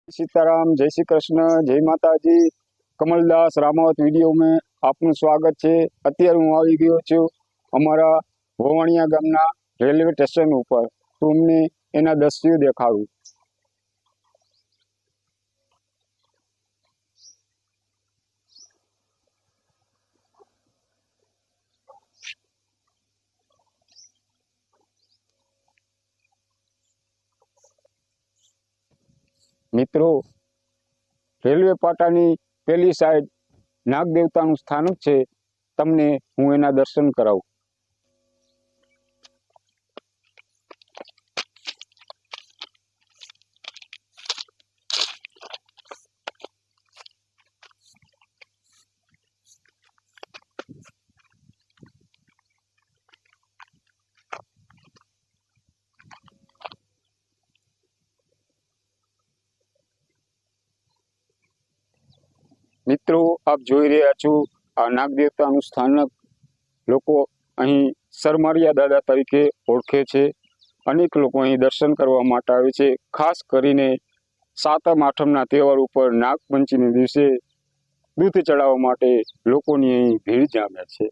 सीताराम, जय श्री कृष्ण, जय माताजी। कमलदास रामावत वीडियो में आपનું સ્વાગત છે। અત્યારે હું આવી ગયો છું અમારા ભોવાણિયા ગામના રેલવે સ્ટેશન ઉપર। તમને એના દ્રશ્યો દેખાડું। મિત્રો, રેલવે પાટાની પેલી સાઈડ નાગ દેવતાનું સ્થાનક છે। તમને હું એના દર્શન કરાવું। મિત્રો, આપ જોઈ રહ્યા છો આ નાગ દેવતાનું સ્થાનક। લોકો અહીં સરમારિયા દાદા તરીકે ઓળખે છે। અનેક લોકો અહીં દર્શન કરવા માટે આવે છે। ખાસ કરીને સાતમ આઠમના તહેવાર ઉપર નાગપંચમીના દિવસે દૂધ ચડાવવા માટે લોકોની અહીં ભીડ જામે છે।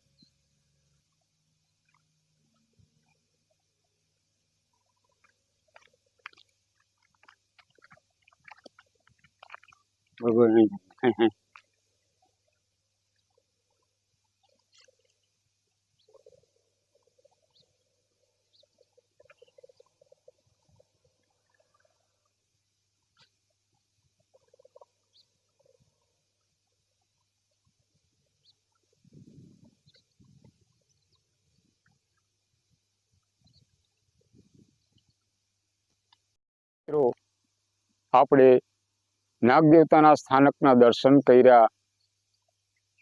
મિત્રો, આપણે નાગદેવતાના સ્થાનકના દર્શન કર્યા।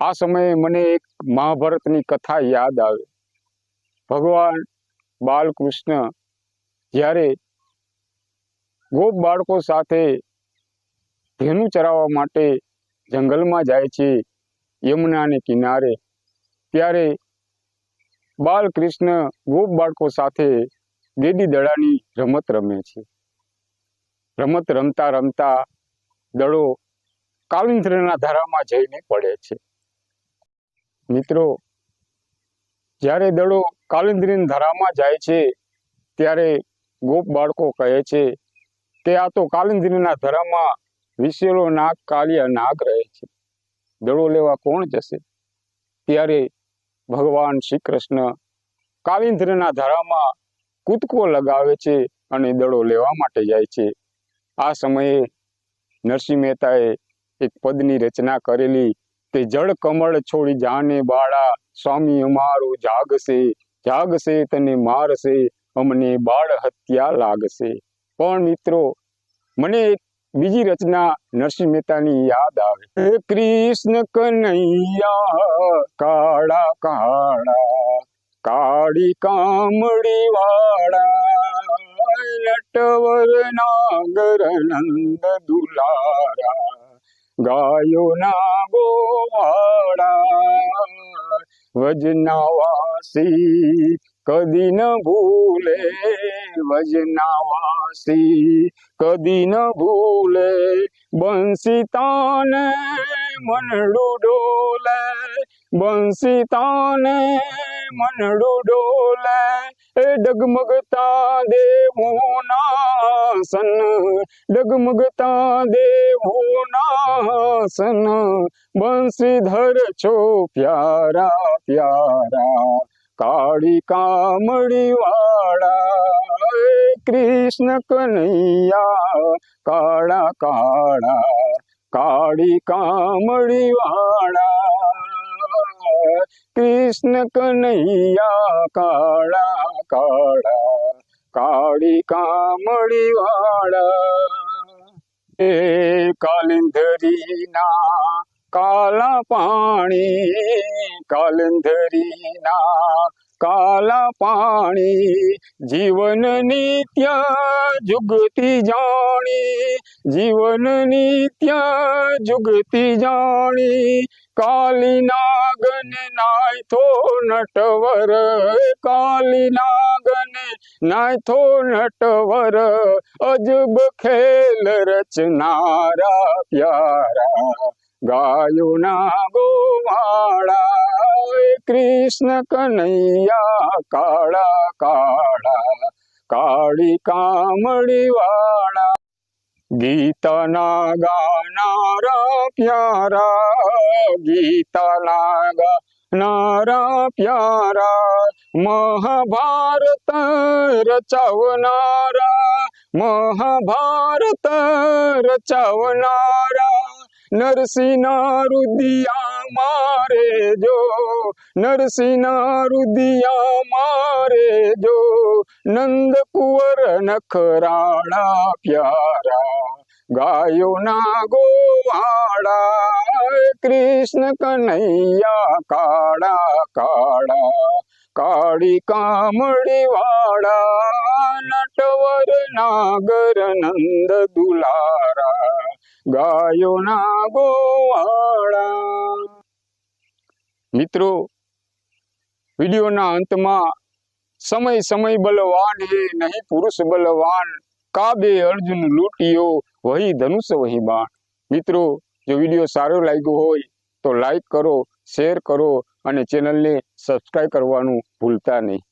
આ સમયે મને એક મહાભારતની કથા યાદ આવે। ભગવાન બાલકૃષ્ણ જ્યારે ગોપ બાળકો સાથે ધેનું ચરાવવા માટે જંગલમાં જાય છે યમુનાને કિનારે, ત્યારે બાલકૃષ્ણ ગોપ બાળકો સાથે ગેડી દડાની રમત રમે છે। રમત રમતા રમતા દડો કાલિંદ્રના ધારામાં જઈને પડે છે। મિત્રો, જ્યારે દડો કાલિંદ્રની ધારામાં જાય છે ત્યારે ગોપ બાળકો કહે છે કે આ તો કાલિંદ્રના ધારામાં વિશેલો નાગ કાલિયા નાગ રહે છે, દડો લેવા કોણ જશે? ત્યારે ભગવાન શ્રી કૃષ્ણ કાલિંદ્રના ધારામાં કૂદકો લગાવે છે અને દડો લેવા માટે જાય છે। આ સમયે નરસિંહ મહેતાએ એક પદની રચના કરેલી કે જળ કમળ છોડી જાને બાળા, સ્વામી અમારો જાગશે, જાગશે તને મારશે, અમને બાળ હત્યા લાગશે। પણ મિત્રો, મને એક બીજી રચના નરસિંહ મહેતાની યાદ આવે। કૃષ્ણ કનૈયા કાળા કાળા, કાળી કામડી વાળા, નટવર નાગર નંદ દુલારા, ગાયો ના ગોવાળા, વજનાવાસી કદી ન ભૂલે, વજનાવાસી કદી ન ભૂલે, બંસી તાને મનડું ડોલે, બંસી તાને મનડું ડોલે, એ ડગમગતા દેવોના સન, ડગમગતા દેવોના સન, બંસીધર છો પ્યારા પ્યારા, કાળી કામડી વાળા, કૃષ્ણ કનૈયા કાળા કાળા, કાળી કામડી વાળા, કૃષ્ણ કનૈયા કાળા કાળા, કાળી કામડી વાળા। એ કાલિંધરીના કાલા પાણી, કાલિંધરીના કાલા પાણી, જીવન નિત્ય જુગતી જાણી, જીવન નિત્ય જુગતી જાણી, કાલી નાગને નાયથો નટવર, કાલી નાગને નાયથો નટવર, અજબ ખેલ રચનારા પ્યારા, ગાયોના ગોવાળા, કૃષ્ણ કનૈયા કાળા કાળા, કાળી કામળી વાળા. ગીતાના ગાનારા પ્યારા, ગીતાના ગાનારા પ્યારા, મહાભારત રચાવનારા, મહાભારત રચાવનારા, નરસિંહના રુદિયા મારે જો, નરસિંહના રુદિયા મારે જો, નંદ કુંવર નખરાળા પ્યારા, ગાયોના ગોવાળા, કૃષ્ણ કનૈયા કાળા કાળા, કાળી કામળી વાળા, નટવર નાગર નંદ દુલારા, ગાયોના ગોવાળા. મિત્રો, વિડીયોના અંતમાં સમય બલવાન હે નહીં પુરુષ બલવાન, કાબે અર્જુન લૂંટિયો વહી ધનુષ વહી બાણ. મિત્રો, જો વિડીયો સારો લાગ્યો હોય તો લાઈક કરો, શેર કરો અને ચેનલને સબસ્ક્રાઈબ કરવાનું ભૂલતા નહીં.